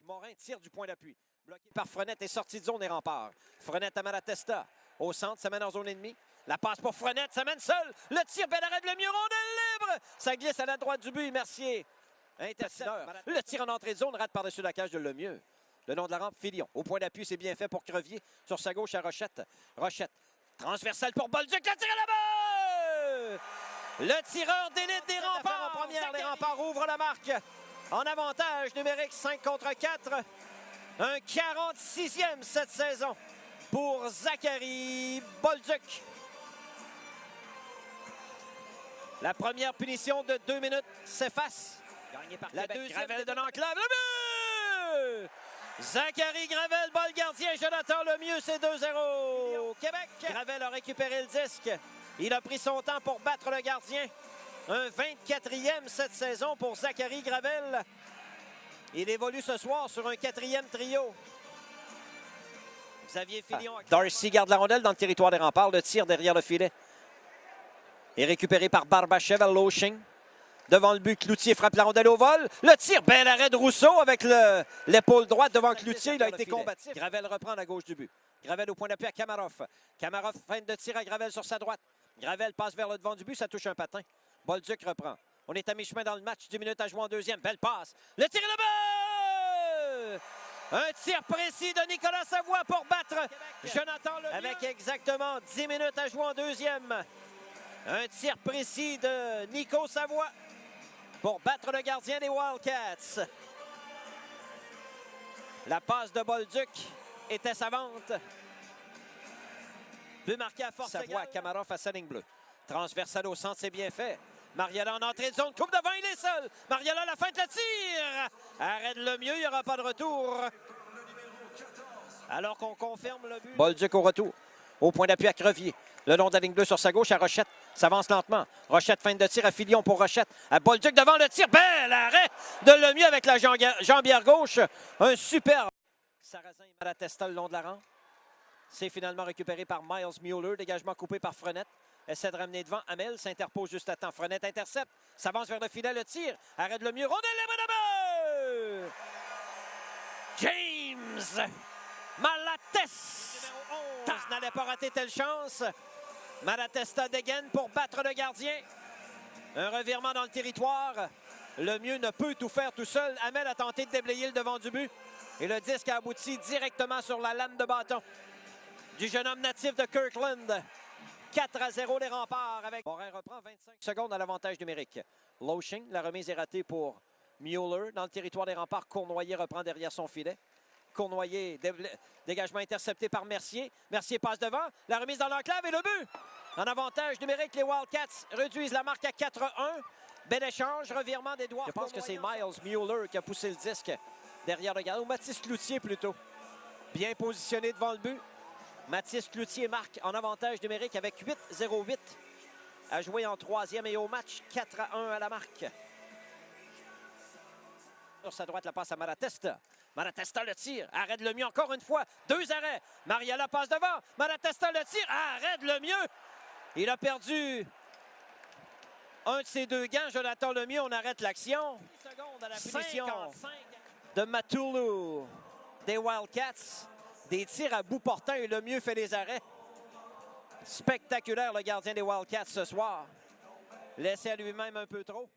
Morin tire du point d'appui. Bloqué par Frenette et sorti de zone des remparts. Frenette à Malatesta. Au centre, ça mène en zone ennemie. La passe pour Frenette, ça mène seul. Le tir, bel arrêt de Lemieux, rondelle libre. Ça glisse à la droite du but, Mercier. Intercepteur. Le tir en entrée de zone, rate par-dessus la cage de Lemieux. Le long de la rampe, Filion. Au point d'appui, c'est bien fait pour Crevier. Sur sa gauche à Rochette. Rochette. Transversale pour Bolduc. Le tir à la balle! Le tireur d'élite des remparts en première. Les remparts ouvrent la marque. En avantage numérique 5 contre 4. Un 46e cette saison pour Zachary Bolduc. La première punition de 2 minutes s'efface. Gagné par la deuxième. Gravel de l'enclave. Le but! Zachary Gravel, balle gardien. Jonathan Lemieux, c'est 2-0. Québec. Gravel a récupéré le disque. Il a pris son temps pour battre le gardien. Un 24e cette saison pour Zachary Gravel. Il évolue ce soir sur un 4e trio. Xavier Filion. Darcy garde la rondelle dans le territoire des remparts. Le tir derrière le filet est récupéré par Barbachev à Loshing. Devant le but, Cloutier frappe la rondelle au vol. Le tir, bel arrêt de Rousseau avec l'épaule droite devant Cloutier. Il a été combatif. Gravel reprend à la gauche du but. Gravel au point d'appui à Kamarov. Kamarov feinte de tir à Gravel sur sa droite. Gravel passe vers le devant du but, ça touche un patin. Bolduc reprend. On est à mi-chemin dans le match. 10 minutes à jouer en deuxième. Belle passe. Le tir est là-bas! Un tir précis de Nicolas Savoie pour battre Jonathan Lemieux. Avec exactement 10 minutes à jouer en deuxième. Un tir précis de Nico Savoie pour battre le gardien des Wildcats. La passe de Bolduc était savante. But marqué à force Savoie à Kamarov à sa ligne bleue. Transversal au centre, c'est bien fait. Mariella en entrée de zone, coupe devant, il est seul. Mariella la feinte, le tir. Arrêt de Lemieux, il n'y aura pas de retour. Alors qu'on confirme le but. Bolduc au retour. Au point d'appui à Crevier. Le long de la ligne bleue sur sa gauche à Rochette. S'avance lentement. Rochette feinte de tir à Filion pour Rochette. À Bolduc devant le tir. Bel arrêt de Lemieux avec la jambière gauche. Un super. Sarrazin et Malatesta le long de la rampe. C'est finalement récupéré par Miles Mueller. Dégagement coupé par Frenette. Essaie de ramener devant. Amel s'interpose juste à temps. Frenette intercepte. S'avance vers le filet. Le tir. Arrête le mieux. Rondelle libre de James Malatesta n'allait pas rater telle chance. Malatesta dégaine pour battre le gardien. Un revirement dans le territoire. Le mieux ne peut tout faire tout seul. Amel a tenté de déblayer le devant du but. Et le disque a abouti directement sur la lame de bâton du jeune homme natif de Kirkland. 4-0 les remparts avec... Morin reprend 25 secondes à l'avantage numérique. Loshing, la remise est ratée pour Mueller. Dans le territoire des remparts, Cournoyer reprend derrière son filet. Cournoyer, dégagement intercepté par Mercier. Mercier passe devant, la remise dans l'enclave et le but! En avantage numérique, les Wildcats réduisent la marque à 4-1. Bel échange, revirement d'Edouard. Je pense que c'est Miles Mueller qui a poussé le disque derrière le gardien. Ou Mathis Cloutier plutôt. Bien positionné devant le but. Mathis Cloutier marque en avantage numérique avec 8-0-8 à jouer en troisième et au match 4-1 à la marque. Sur sa droite, la passe à Malatesta. Malatesta le tire. Arrête le mieux encore une fois. 2 arrêts. Mariella passe devant. Malatesta le tire. Arrête le mieux. Il a perdu un de ses 2 gants. Jonathan Lemieux, on arrête l'action. 10 secondes à la punition de Matulu des Wildcats. Des tirs à bout portant et Lemieux fait les arrêts. Spectaculaire le gardien des Wildcats ce soir. Laissé à lui-même un peu trop.